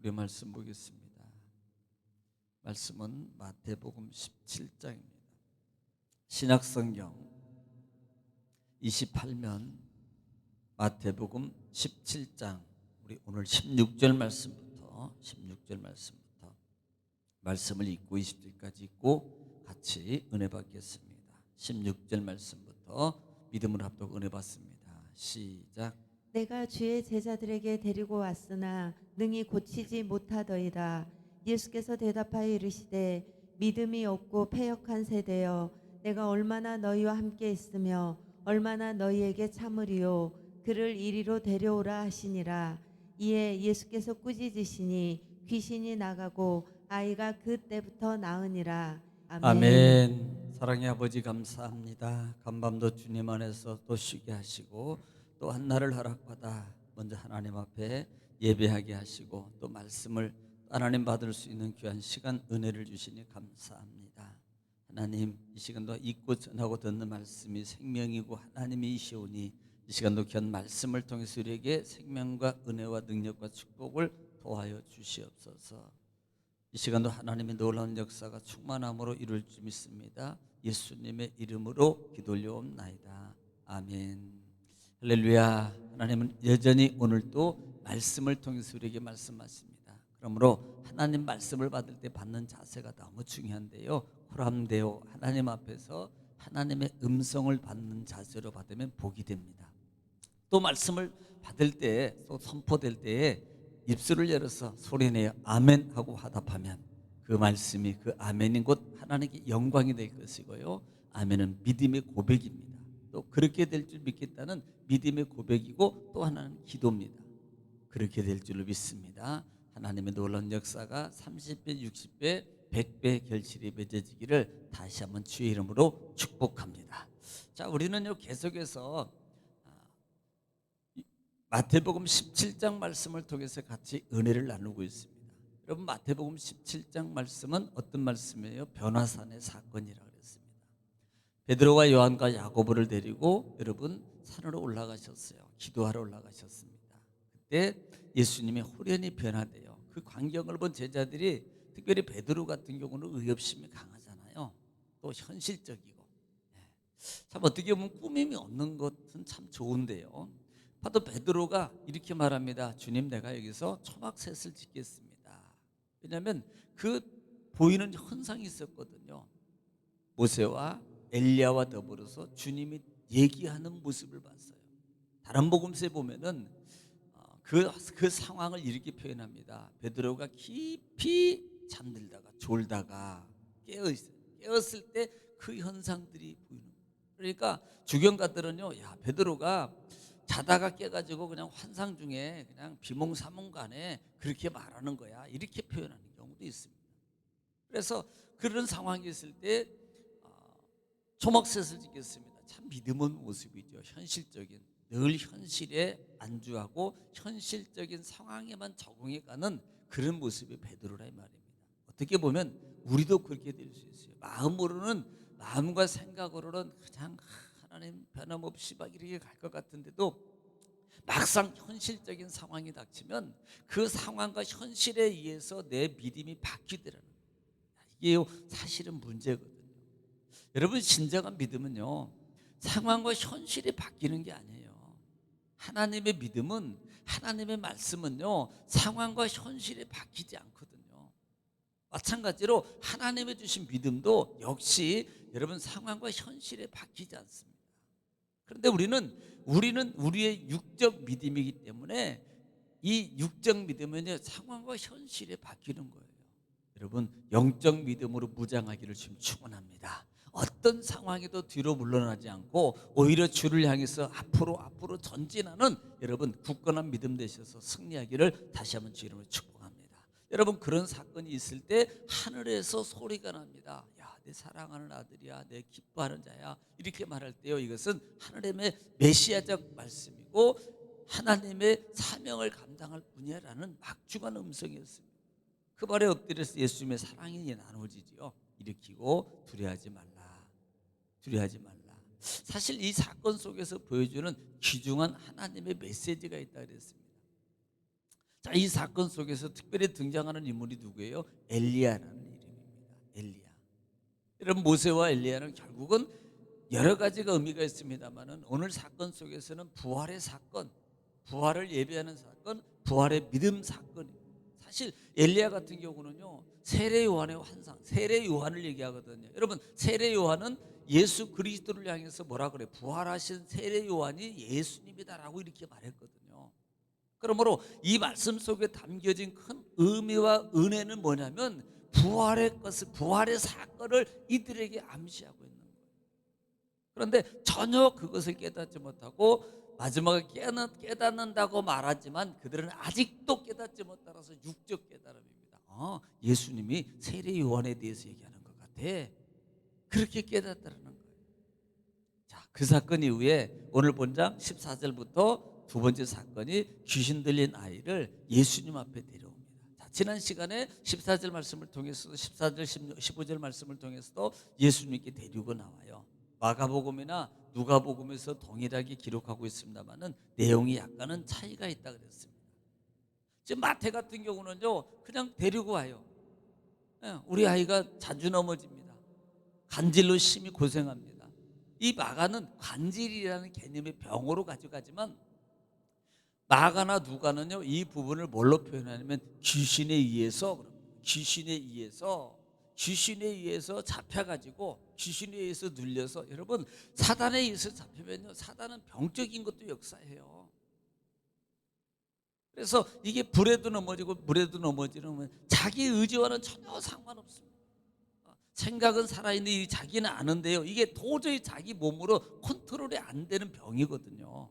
우리 말씀 보겠습니다. 말씀은 마태복음 17장입니다. 신약성경 28면 마태복음 17장, 우리 오늘 16절 말씀부터 말씀을 읽고 20절까지 읽고 같이 은혜 받겠습니다. 16절 말씀부터 믿음을 합독 은혜 받습니다. 시작. 내가 주의 제자들에게 데리고 왔으나 능히 고치지 못하더이다. 예수께서 대답하여 이르시되 믿음이 없고 패역한 세대여, 내가 얼마나 너희와 함께 있으며 얼마나 너희에게 참으리요. 그를 이리로 데려오라 하시니라. 이에 예수께서 꾸짖으시니 귀신이 나가고 아이가 그때부터 나으니라. 아멘. 아멘. 사랑의 아버지 감사합니다. 간밤도 주님 안에서 또 쉬게 하시고 또 한날을 허락받아 먼저 하나님 앞에 예배하게 하시고 또 말씀을 하나님 받을 수 있는 귀한 시간 은혜를 주시니 감사합니다. 하나님, 이 시간도 읽고 전하고 듣는 말씀이 생명이고 하나님이시오니 이 시간도 귀한 말씀을 통해서 우리에게 생명과 은혜와 능력과 축복을 도하여 주시옵소서. 이 시간도 하나님의 놀라운 역사가 충만함으로 이룰 줄 믿습니다. 예수님의 이름으로 기도 올려옵나이다. 아멘. 할렐루야. 하나님은 여전히 오늘도 말씀을 통해서 우리에게 말씀하십니다. 그러므로 하나님 말씀을 받을 때 받는 자세가 너무 중요한데요, 호람되어 하나님 앞에서 하나님의 음성을 받는 자세로 받으면 복이 됩니다. 또 말씀을 받을 때, 또 선포될 때에 입술을 열어서 소리내어 아멘 하고 화답하면 그 말씀이, 그 아멘인 곧 하나님께 영광이 될 것이고요, 아멘은 믿음의 고백입니다. 또 그렇게 될 줄 믿겠다는 믿음의 고백이고, 또 하나는 기도입니다. 그렇게 될 줄로 믿습니다. 하나님의 놀라운 역사가 30배, 60배, 100배 결실이 맺어지기를 다시 한번 주의 이름으로 축복합니다. 자, 우리는요 계속해서 마태복음 17장 말씀을 통해서 같이 은혜를 나누고 있습니다. 여러분, 마태복음 17장 말씀은 어떤 말씀이에요? 변화산의 사건이라고 그랬습니다. 베드로와 요한과 야고보를 데리고 여러분 산으로 올라가셨어요. 기도하러 올라가셨습니다. 그때 예수님이 홀연히 변화돼요. 그 광경을 본 제자들이, 특별히 베드로 같은 경우는 의협심이 강하잖아요. 또 현실적이고, 참 어떻게 보면 꾸밈이 없는 것은 참 좋은데요, 파도 베드로가 이렇게 말합니다. 주님, 내가 여기서 초막셋을 짓겠습니다. 왜냐하면 그 보이는 현상이 있었거든요. 모세와 엘리야와 더불어서 주님이 얘기하는 모습을 봤어요. 다른 복음서에 보면은 그 상황을 이렇게 표현합니다. 베드로가 깊이 잠들다가 졸다가 깨어있어요. 깨었을 때 그 현상들이 보이는 거예요. 그러니까 주경가들은요, 야, 베드로가 자다가 깨가지고 그냥 환상 중에 그냥 비몽사몽간에 그렇게 말하는 거야, 이렇게 표현하는 경우도 있습니다. 그래서 그런 상황이 있을 때 초막셋을 짓겠습니다. 참 믿음의 모습이죠. 현실적인, 늘 현실에 안주하고 현실적인 상황에만 적응해가는 그런 모습이 베드로라 이 말입니다. 어떻게 보면 우리도 그렇게 될 수 있어요. 마음과 생각으로는 그냥 하나님 변함없이 막 이렇게 갈 것 같은데도 막상 현실적인 상황이 닥치면 그 상황과 현실에 의해서 내 믿음이 바뀌더라는 거예요. 이게 사실은 문제거든요. 여러분, 진정한 믿음은요, 상황과 현실이 바뀌는 게 아니에요. 하나님의 믿음은, 하나님의 말씀은요, 상황과 현실이 바뀌지 않거든요. 마찬가지로 하나님의 주신 믿음도 역시 여러분 상황과 현실에 바뀌지 않습니다. 그런데 우리는 우리의 육적 믿음이기 때문에 이 육적 믿음은 상황과 현실에 바뀌는 거예요. 여러분, 영적 믿음으로 무장하기를 지금 축원합니다. 어떤 상황에도 뒤로 물러나지 않고 오히려 주를 향해서 앞으로 전진하는 여러분 굳건한 믿음 되셔서 승리하기를 다시 한번 주 이름으로 축복합니다. 여러분, 그런 사건이 있을 때 하늘에서 소리가 납니다. 야, 내 사랑하는 아들이야, 내 기뻐하는 자야, 이렇게 말할 때요, 이것은 하나님의 메시아적 말씀이고 하나님의 사명을 감당할 분야라는 막중한 음성이었습니다. 그 발에 엎드려서 예수님의 사랑이 나누어지지요. 일으키고 두려워하지 말라, 두려워하지 말라. 사실 이 사건 속에서 보여주는 귀중한 하나님의 메시지가 있다 그랬습니다. 자, 이 사건 속에서 특별히 등장하는 인물이 누구예요? 엘리야라는 이름입니다. 엘리야. 여러분, 모세와 엘리야는 결국은 여러 가지가 의미가 있습니다만은 오늘 사건 속에서는 부활의 사건, 부활을 예비하는 사건, 부활의 믿음 사건입니다. 사실 엘리야 같은 경우는요, 세례 요한의 환상, 세례 요한을 얘기하거든요. 여러분, 세례 요한은 예수 그리스도를 향해서 뭐라 그래? 부활하신 세례 요한이 예수님이다라고 이렇게 말했거든요. 그러므로 이 말씀 속에 담겨진 큰 의미와 은혜는 뭐냐면 부활의 것을, 부활의 사건을 이들에게 암시하고 있는 거예요. 그런데 전혀 그것을 깨닫지 못하고 마지막에 깨닫는다고 말하지만 그들은 아직도 깨닫지 못하라서 육적 깨달음입니다. 예수님이 세례 요한에 대해서 얘기하는 것 같아. 그렇게 깨닫다라는 거예요. 자, 그 사건 이후에 오늘 본장 14절부터 두 번째 사건이 귀신 들린 아이를 예수님 앞에 데려옵니다. 자, 지난 시간에 14절 말씀을 통해서도 14절 15절 말씀을 통해서도 예수님께 데리고 나와요. 마가복음이나 누가복음에서 동일하게 기록하고 있습니다만은 내용이 약간은 차이가 있다 그랬습니다. 지금 마태 같은 경우는요, 그냥 데리고 와요. 우리 아이가 자주 넘어집니다. 간질로 심히 고생합니다. 이 마가는 관질이라는 개념의 병으로 가져가지만 마가나 누가는요, 이 부분을 뭘로 표현하냐면 귀신에 의해서 잡혀가지고 귀신에 의해서 눌려서, 여러분, 사단에 의해서 잡히면요, 사단은 병적인 것도 역사해요. 그래서 이게 불에도 넘어지고 물에도 넘어지는 자기 의지와는 전혀 상관없습니다. 생각은 살아있는데 이 자기는 아는데요, 이게 도저히 자기 몸으로 컨트롤이 안 되는 병이거든요.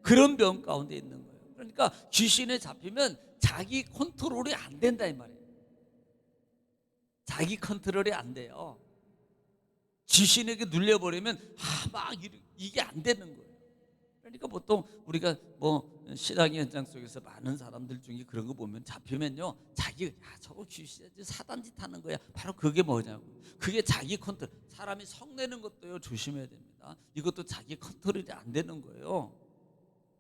그런 병 가운데 있는 거예요. 그러니까 귀신에 잡히면 자기 컨트롤이 안 된다 이 말이에요. 자기 컨트롤이 안 돼요. 귀신에게 눌려버리면 막 이게 안 되는 거예요. 그러니까 보통 우리가 뭐 신앙의 현장 속에서 많은 사람들 중에 그런 거 보면 잡히면요, 자기 저거 귀신이지 사단 짓 하는 거야. 바로 그게 뭐냐고. 그게 자기 컨트롤. 사람이 성내는 것도요, 조심해야 됩니다. 이것도 자기 컨트롤이 안 되는 거예요.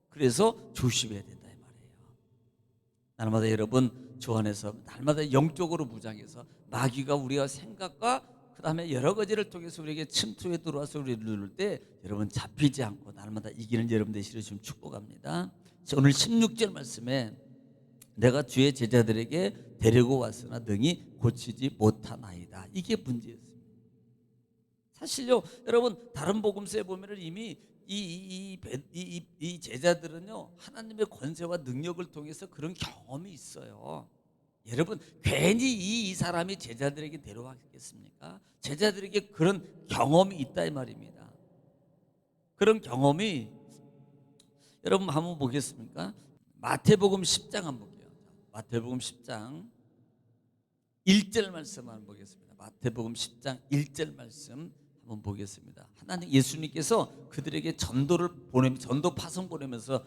그래서 조심해야 된다 이 말이에요. 날마다 여러분 주 안에서 날마다 영적으로 무장해서 마귀가 우리가 생각과 그 다음에 여러 가지를 통해서 우리에게 침투해 들어와서 우리를 누를 때 여러분 잡히지 않고 날마다 이기는 여러분 되시기를 지금 축복합니다. 오늘 16절 말씀에 내가 주의 제자들에게 데리고 왔으나 능히 고치지 못하나이다. 이게 문제였습니다. 사실요, 여러분, 다른 복음서에 보면 이미 이 제자들은요, 하나님의 권세와 능력을 통해서 그런 경험이 있어요. 여러분, 괜히 이 사람이 제자들에게 데려왔겠습니까? 제자들에게 그런 경험이 있다 이 말입니다. 그런 경험이, 여러분 한번 보겠습니까? 마태복음 10장 한번 볼게요. 마태복음 10장 1절 말씀 한번 보겠습니다. 마태복음 10장 1절 말씀 한번 보겠습니다. 하나님 예수님께서 그들에게 전도 파송 보내면서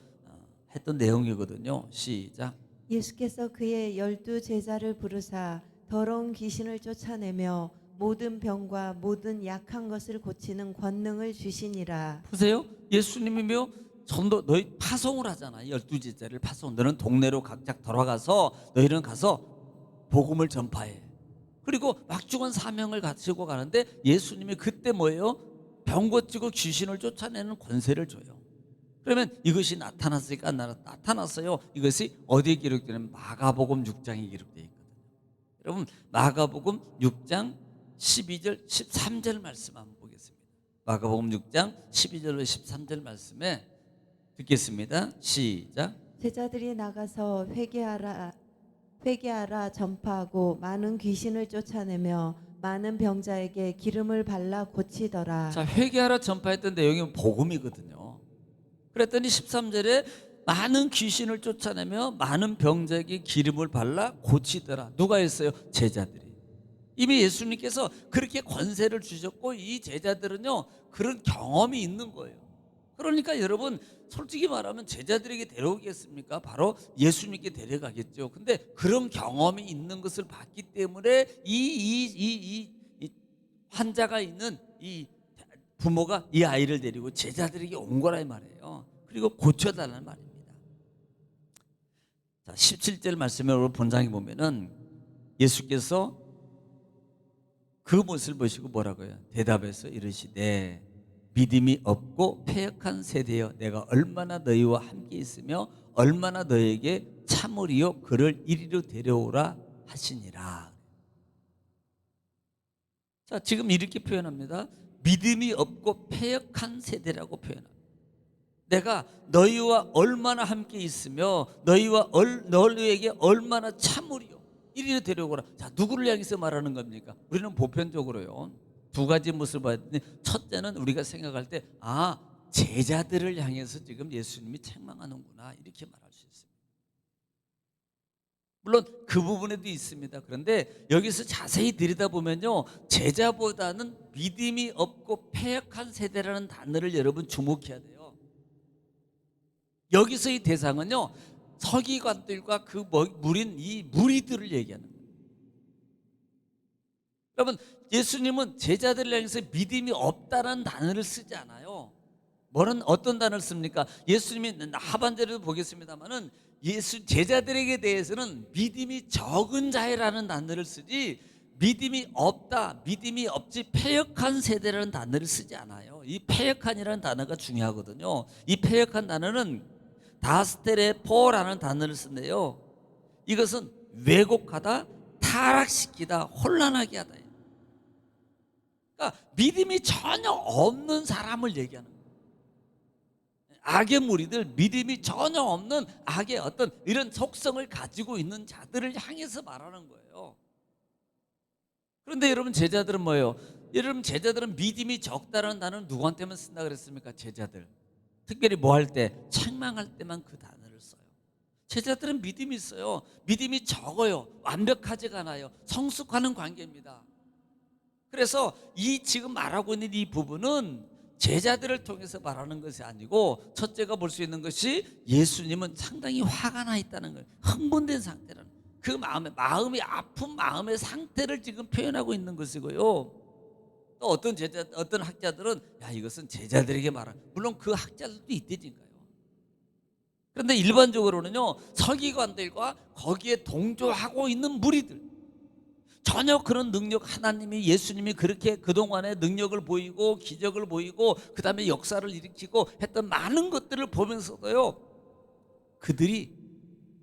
했던 내용이거든요. 시작. 예수께서 그의 12 제자를 부르사 더러운 귀신을 쫓아내며 모든 병과 모든 약한 것을 고치는 권능을 주시니라. 보세요. 예수님이며 너희 파송을 하잖아. 12 제자를 파송. 너는 동네로 각자 돌아가서 너희는 가서 복음을 전파해. 그리고 막중한 사명을 가지고 가는데 예수님이 그때 뭐예요? 병 고치고 귀신을 쫓아내는 권세를 줘요. 그러면 이것이 나타났으니까 나타났어요. 이것이 어디에 기록되냐면 마가복음 6장에 기록되어 있거든요. 여러분, 마가복음 6장 12절 13절 말씀 한번 보겠습니다. 마가복음 6장 12절로 13절 말씀에 듣겠습니다. 시작. 제자들이 나가서 회개하라 전파하고 많은 귀신을 쫓아내며 많은 병자에게 기름을 발라 고치더라. 자, 회개하라 전파했던 내용이 복음이거든요. 그랬더니 13절에 많은 귀신을 쫓아내며 많은 병자에게 기름을 발라 고치더라. 누가 했어요? 제자들이. 이미 예수님께서 그렇게 권세를 주셨고 이 제자들은요, 그런 경험이 있는 거예요. 그러니까 여러분, 솔직히 말하면 제자들에게 데려오겠습니까? 바로 예수님께 데려가겠죠. 근데 그런 경험이 있는 것을 봤기 때문에 이 환자가 있는 이 부모가 이 아이를 데리고 제자들에게 온 거라 이 말이에요. 그리고 고쳐달라는 말입니다. 자, 17절 말씀에 본장에 보면은 예수께서 그 모습을 보시고 뭐라고요? 대답해서 이르시되 믿음이 없고 패역한 세대여 내가 얼마나 너희와 함께 있으며 얼마나 너희에게 참으리요 그를 이리로 데려오라 하시니라. 자, 지금 이렇게 표현합니다. 믿음이 없고 패역한 세대라고 표현합니다. 내가 너희와 얼마나 함께 있으며 너희에게 얼마나 참으리요 이리로 데려오라. 자, 누구를 향해서 말하는 겁니까? 우리는 보편적으로요 두 가지 모습을 봐야 되는데, 첫째는 우리가 생각할 때 제자들을 향해서 지금 예수님이 책망하는구나 이렇게 말할 수 있습니다. 물론 그 부분에도 있습니다. 그런데 여기서 자세히 들여다보면요 제자보다는 믿음이 없고 패역한 세대라는 단어를 여러분 주목해야 돼요. 여기서 이 대상은요 서기관들과 그 무린 이 무리들을 얘기하는 거예요. 여러분, 예수님은 제자들을 향해서 믿음이 없다는 단어를 쓰지 않아요. 어떤 단어를 씁니까? 예수님이 하반절에도 보겠습니다만은 제자들에게 대해서는 믿음이 적은 자라는 단어를 쓰지, 믿음이 없다, 믿음이 없지 패역한 세대라는 단어를 쓰지 않아요. 이 패역한이라는 단어가 중요하거든요. 이 패역한 단어는 다스테레포라는 단어를 쓴대요. 이것은 왜곡하다, 타락시키다, 혼란하게 하다. 그러니까 믿음이 전혀 없는 사람을 얘기하는 거예요. 악의 무리들, 믿음이 전혀 없는 악의 어떤 이런 속성을 가지고 있는 자들을 향해서 말하는 거예요. 그런데 여러분 제자들은 뭐예요? 여러분 제자들은 믿음이 적다는 단어는 누구한테만 쓴다 그랬습니까? 제자들. 특별히 뭐 할 때? 책망할 때만 그 단어를 써요. 제자들은 믿음이 있어요. 믿음이 적어요. 완벽하지가 않아요. 성숙하는 관계입니다. 그래서 이 지금 말하고 있는 이 부분은 제자들을 통해서 말하는 것이 아니고, 첫째가 볼 수 있는 것이 예수님은 상당히 화가 나 있다는 거예요. 흥분된 상태라는 그 마음이 아픈 마음의 상태를 지금 표현하고 있는 것이고요. 또 어떤 학자들은 이것은 제자들에게 말하는, 물론 그 학자들도 있대니까요. 그런데 일반적으로는요 서기관들과 거기에 동조하고 있는 무리들, 전혀 그런 능력, 예수님이 그렇게 그동안에 능력을 보이고 기적을 보이고 그 다음에 역사를 일으키고 했던 많은 것들을 보면서도요 그들이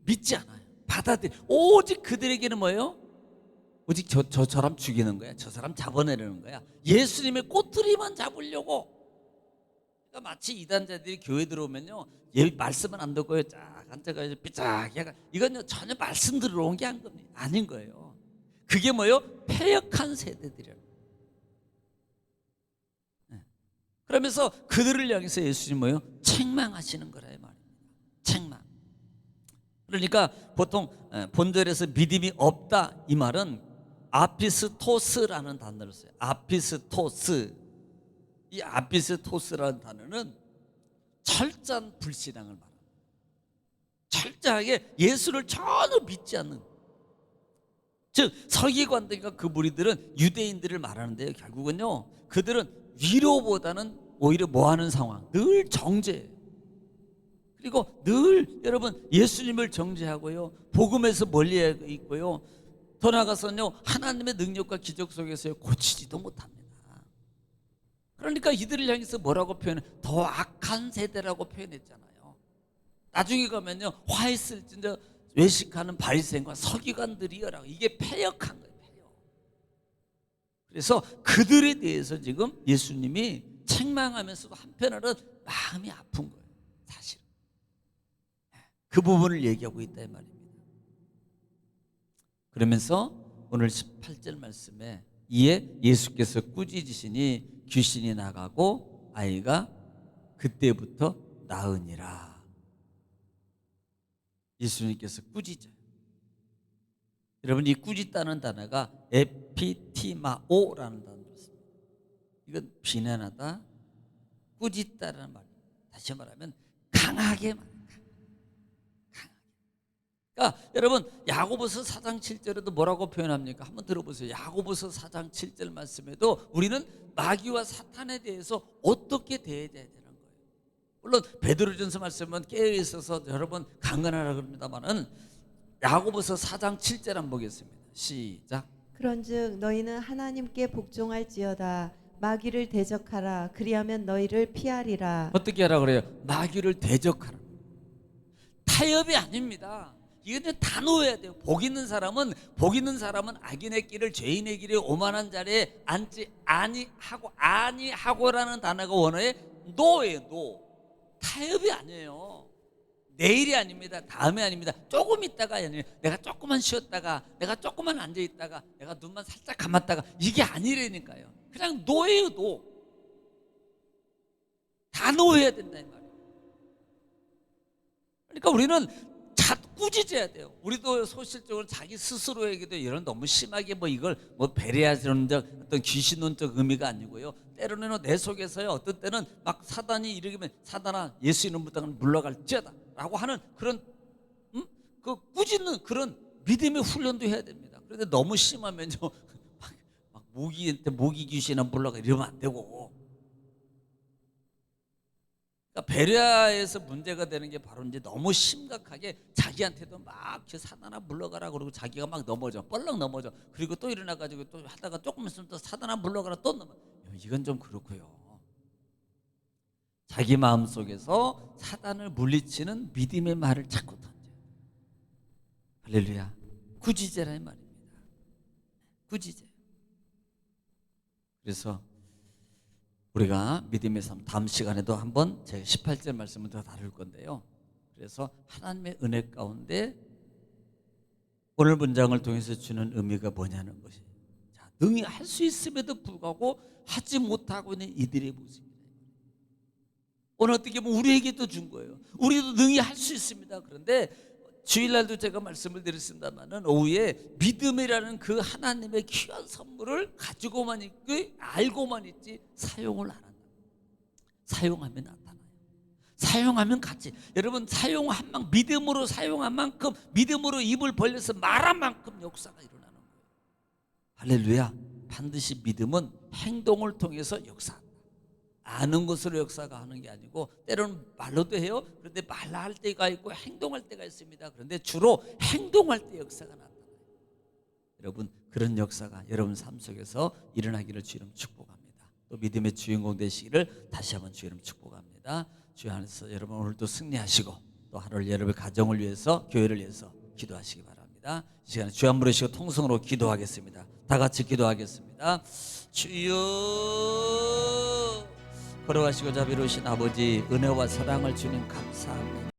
믿지 않아요. 오직 그들에게는 뭐예요? 오직 저 사람 죽이는 거야, 저 사람 잡아내려는 거야, 예수님의 꼬투리만 잡으려고. 그러니까 마치 이단자들이 교회 들어오면요 말씀은 안 듣고요 쫙 앉아가지고 삐짝하게, 이건 전혀 말씀 들으러 온 게 아닌 거예요. 그게 뭐예요? 패역한 세대들이에요. 그러면서 그들을 향해서 예수님 뭐예요? 책망하시는 거라 이 말입니다. 책망. 그러니까 보통 본절에서 믿음이 없다 이 말은 아피스토스라는 단어를 써요. 아피스토스. 이 아피스토스라는 단어는 철저한 불신앙을 말합니다. 철저하게 예수를 전혀 믿지 않는, 즉 서기관들과 그 무리들은 유대인들을 말하는데요, 결국은요 그들은 위로보다는 오히려 뭐하는 상황, 늘 정죄, 그리고 늘 여러분 예수님을 정죄하고요 복음에서 멀리 있고요, 더 나아가서는요 하나님의 능력과 기적 속에서 고치지도 못합니다. 그러니까 이들을 향해서 뭐라고 표현해? 더 악한 세대라고 표현했잖아요. 나중에 가면요 화했을진저 외식하는 바리새인과 서기관들이여라고. 이게 패역한 거예요. 패역. 그래서 그들에 대해서 지금 예수님이 책망하면서도 한편으로는 마음이 아픈 거예요. 사실 그 부분을 얘기하고 있다 이 말입니다. 그러면서 오늘 18절 말씀에 이에 예수께서 꾸짖으시니 귀신이 나가고 아이가 그때부터 나으니라. 예수님께서 꾸짖어요. 여러분 이 꾸짖다는 단어가 에피티마오라는 단어를 씁니다. 이건 비난하다, 꾸짖다라는 말입니다. 다시 말하면 강하게 말합니다. 그러니까 여러분 야고보서 4장 7절에도 뭐라고 표현합니까? 한번 들어보세요. 야고보서 4장 7절 말씀에도 우리는 마귀와 사탄에 대해서 어떻게 대해야 되는 거예요. 물론 베드로전서 말씀은 깨어 있어서 여러분 강건하라 그럽니다만은 야고보서 4장 7절 한번 보겠습니다. 시작. 그런즉 너희는 하나님께 복종할지어다. 마귀를 대적하라. 그리하면 너희를 피하리라. 어떻게 하라 그래요? 마귀를 대적하라. 타협이 아닙니다. 이거는 다 놓아야 돼요. 복 있는 사람은 악인의 길을 죄인의 길에 오만한 자리에 앉지 아니하고라는 단어가 원어에 노예요. 노. 타협이 아니에요. 내일이 아닙니다. 다음이 아닙니다. 조금 있다가 아니에요. 내가 조금만 쉬었다가, 내가 조금만 앉아 있다가, 내가 눈만 살짝 감았다가, 이게 아니라니까요. 그냥 노예요. 노. 다 놓아야 된다 이 말이에요. 그러니까 우리는 꾸짖어야 돼요. 우리도 소실적으로 자기 스스로에게도 이런 너무 심하게 이걸 배려하는 어떤 귀신론적 의미가 아니고요. 때로는 내 속에서요, 어떤 때는 막 사단이 이르기면 사단아 예수 이름부터 물러갈지어다 라고 하는 그런 그 꾸짖는 그런 믿음의 훈련도 해야 됩니다. 그런데 너무 심하면요 막 모기 귀신아 물러가 이러면 안 되고. 그러니까 배려에서 문제가 되는 게 바로 이제 너무 심각하게 자기한테도 막 사단아 물러가라 그러고 자기가 막 넘어져, 뻘렁 넘어져. 그리고 또 일어나가지고 또 하다가 조금 있으면 또 사단아 물러가라 또 넘어. 이건 좀 그렇고요. 자기 마음 속에서 사단을 물리치는 믿음의 말을 자꾸 던져요. 할렐루야. 꾸짖으라는 말입니다. 꾸짖어요. 그래서 우리가 믿음의 삶 다음 시간에도 한번 제가 18절 말씀을 더 다룰 건데요. 그래서 하나님의 은혜 가운데 오늘 문장을 통해서 주는 의미가 뭐냐는 것이, 자, 능히 할 수 있음에도 불구하고 하지 못하고 있는 이들의 모습입니다. 오늘 어떻게 보면 우리에게도 준 거예요. 우리도 능히 할 수 있습니다. 그런데 주일날도 제가 말씀을 드렸습니다만은 오후에 믿음이라는 그 하나님의 귀한 선물을 가지고만 있고 알고만 있지 사용을 안 한다. 사용하면 나타나요. 사용하면 같이, 여러분 사용한 만큼, 믿음으로 사용한 만큼, 믿음으로 입을 벌려서 말한 만큼 역사가 일어나는 거예요. 할렐루야. 반드시 믿음은 행동을 통해서 역사한다. 아는 것으로 역사가 하는 게 아니고, 때로는 말로도 해요. 그런데 말로 할 때가 있고 행동할 때가 있습니다. 그런데 주로 행동할 때 역사가 나타나요. 여러분, 그런 역사가 여러분 삶 속에서 일어나기를 주 이름 축복합니다. 또 믿음의 주인공 되시기를 다시 한번 주 이름 축복합니다. 주 안에서 여러분 오늘도 승리하시고 또 하루를 여러분의 가정을 위해서, 교회를 위해서 기도하시기 바랍니다. 이 시간에 주 한 부르시고 통성으로 기도하겠습니다. 다 같이 기도하겠습니다. 주여, 걸어가시고 자비로우신 아버지, 은혜와 사랑을 주님 감사합니다.